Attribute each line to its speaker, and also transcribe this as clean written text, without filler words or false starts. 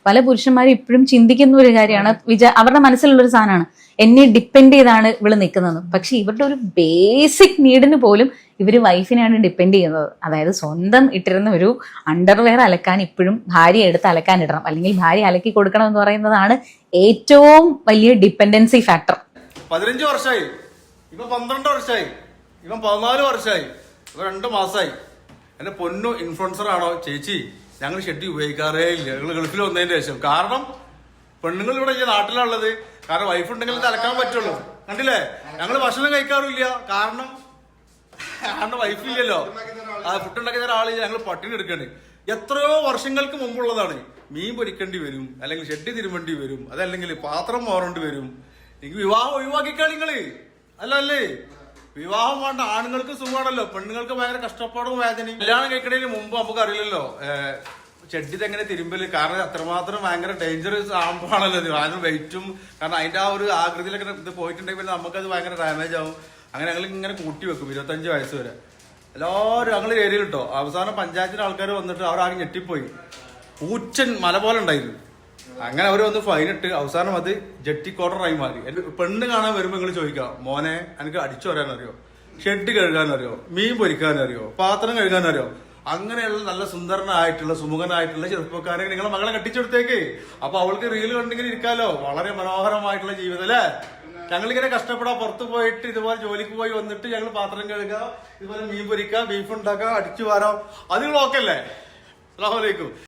Speaker 1: പല പുരുഷന്മാരും ഇപ്പോഴും ചിന്തിക്കുന്ന ഒരു കാര്യമാണ്, അവരുടെ മനസ്സിലുള്ളൊരു സാധനമാണ് എന്നെ ഡിപ്പെൻഡ് ചെയ്താണ് ഇവള് നിൽക്കുന്നത്. പക്ഷെ ഇവരുടെ ഒരു ബേസിക് നീഡിന് പോലും ഇവര് വൈഫിനെയാണ് ഡിപ്പെൻഡ് ചെയ്യുന്നത്. അതായത് സ്വന്തം ഇട്ടിരുന്ന ഒരു അണ്ടർവെയർ അലക്കാൻ ഇപ്പോഴും ഭാര്യ എടുത്ത് അലക്കാൻ ഇടണം, അല്ലെങ്കിൽ ഭാര്യ അലക്കി കൊടുക്കണം എന്ന് പറയുന്നതാണ് ഏറ്റവും വലിയ ഡിപ്പെൻഡൻസി ഫാക്ടർ.
Speaker 2: 15 വർഷമായി, ഇപ്പൊ 12 വർഷമായി, ഇവൻ 14 വർഷമായി, ഇപ്പൊ 2 മാസമായി. എന്റെ പൊന്നു ഇൻഫ്ലുവൻസർ ആണോ ചേച്ചി? ഞങ്ങൾ ഷെഡ് ഉപയോഗിക്കാറേ ഇല്ല ഞങ്ങൾ ഗൾഫിൽ വന്നതിന് ശേഷം. കാരണം പെണ്ണുങ്ങൾ ഇവിടെ ഇല്ല, നാട്ടിലുള്ളത്. കാരണം വൈഫ് ഉണ്ടെങ്കിൽ അലക്കാൻ പറ്റുള്ളൂ. കണ്ടില്ലേ, ഞങ്ങൾ ഭക്ഷണം കഴിക്കാറില്ല. കാരണം വൈഫ് ഇല്ലല്ലോ, ഫുഡ് ഉണ്ടാക്കുന്ന ഒരാളില്ല. ഞങ്ങൾ പട്ടിണി എടുക്കണ്ട്. എത്രയോ വർഷങ്ങൾക്ക് മുമ്പുള്ളതാണ്. മീൻ പൊരിക്കേണ്ടി വരും, അല്ലെങ്കിൽ ഷെഡ് തിരുമ്പേണ്ടി വരും, അതല്ലെങ്കിൽ പാത്രം മാറേണ്ടി വരും. എനിക്ക് വിവാഹം ഒഴിവാക്കിക്കാൾ നിങ്ങള് അല്ലേ? വിവാഹം വേണ്ട, ആണുങ്ങൾക്ക് സുഖമാണല്ലോ, പെണ്ണുങ്ങൾക്ക് ഭയങ്കര കഷ്ടപ്പാടും വേദനയും. കല്യാണം കഴിക്കണതിന് മുമ്പ് നമുക്ക് അറിയില്ലല്ലോ ഷെഡിത് എങ്ങനെ തിരുമ്പല്. കാരണം അത്രമാത്രം ഭയങ്കര ഡേഞ്ചറസ് ആകുമ്പോഴാണല്ലോ ഇത്. ഭയങ്കര വെയിറ്റും, കാരണം അതിന്റെ ആ ഒരു ആകൃതിയിലൊക്കെ ഇത് പോയിട്ടുണ്ടെങ്കിൽ നമുക്കത് ഭയങ്കര ഡാമേജ് ആവും. അങ്ങനെ ഞങ്ങൾ ഇങ്ങനെ കൂട്ടി വെക്കും 25 വയസ്സ് വരെ. എല്ലാവരും ഞങ്ങൾ ഏരിയയിൽ കിട്ടോ. അവസാനം പഞ്ചായത്തിന്റെ ആൾക്കാർ വന്നിട്ട് അവരാകെ ഞെട്ടിപ്പോയി. ഊച്ചൻ മല പോലെ ഉണ്ടായിരുന്നു. അങ്ങനെ അവർ വന്ന് ഫൈനിട്ട് അവസാനം അത് ജെട്ടി കോർണറായി മാറി. പെണ്ണ് കാണാൻ വരുമ്പോൾ നിങ്ങൾ ചോദിക്കാം, മോനെ എനിക്ക് അടിച്ചു വരാനറിയോ, ഷെഡ് കഴുകാനറിയോ, മീൻ പൊരിക്കാനറിയോ, പാത്രം കഴുകാനറിയോ? അങ്ങനെയുള്ള നല്ല സുന്ദരനായിട്ടുള്ള സുമുഖനായിട്ടുള്ള ചെറുപ്പക്കാരെ നിങ്ങളെ മകളെ കെട്ടിച്ചെടുത്തേക്ക്. അപ്പൊ അവൾക്ക് റീൽ കണ്ടിങ്ങനെ ഇരിക്കാലോ. വളരെ മനോഹരമായിട്ടുള്ള ജീവിതം അല്ലേ? ഞങ്ങളിങ്ങനെ കഷ്ടപ്പെടാം, പുറത്ത് പോയിട്ട് ഇതുപോലെ ജോലിക്ക് പോയി വന്നിട്ട് ഞങ്ങൾ പാത്രം കഴുകുക, ഇതുപോലെ മീൻ പൊരിക്കുക, ബീഫ് ഉണ്ടാക്കുക, അടിച്ചു വാരാം. അത് നിങ്ങൾ ഓക്കെ അല്ലേ? അസ്സലാമു അലൈക്കും.